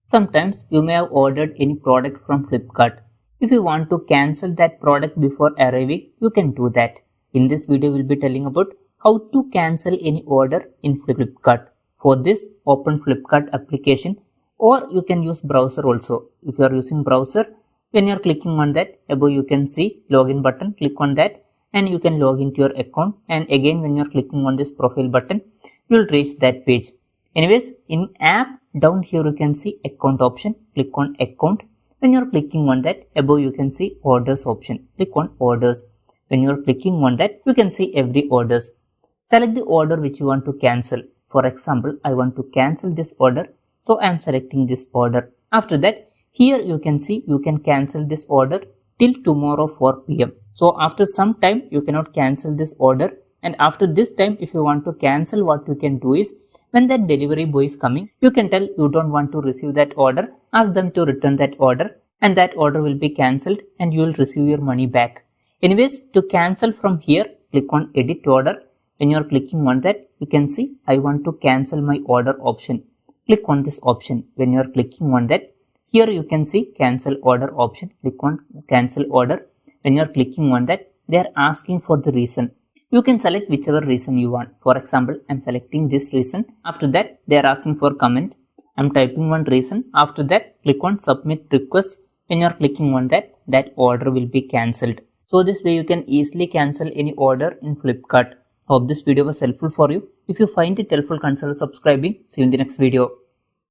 Sometimes you may have ordered any product from Flipkart. If you want to cancel that product before arriving, you can do that. In this video, we'll be telling about how to cancel any order in Flipkart. For this, open Flipkart application, or you can use browser also. If you are using browser, when you are clicking on that, above you can see login button, click on that and you can log into your account, and again when you are clicking on this profile button, you will reach that page. Anyways, in app, down here you can see account option, click on account. When you are clicking on that, above you can see orders option, click on orders. When you are clicking on that, you can see every orders. Select the order which you want to cancel. For example, I want to cancel this order, so I am selecting this order. After that, here you can see you can cancel this order till tomorrow 4 p.m. So after some time you cannot cancel this order, and after this time if you want to cancel, what you can do is, when that delivery boy is coming, you can tell you don't want to receive that order, ask them to return that order, and that order will be cancelled and you will receive your money back. Anyways, to cancel from here, click on edit order. When you are clicking on that, you can see I want to cancel my order option. Click on this option. When you are clicking on that, here you can see cancel order option. Click on cancel order. When you are clicking on that, they are asking for the reason. You can select whichever reason you want. For example, I am selecting this reason. After that, they are asking for comment. I am typing one reason. After that, click on submit request. When you are clicking on that, that order will be cancelled. So this way you can easily cancel any order in Flipkart. Hope this video was helpful for you. If you find it helpful, consider subscribing. See you in the next video.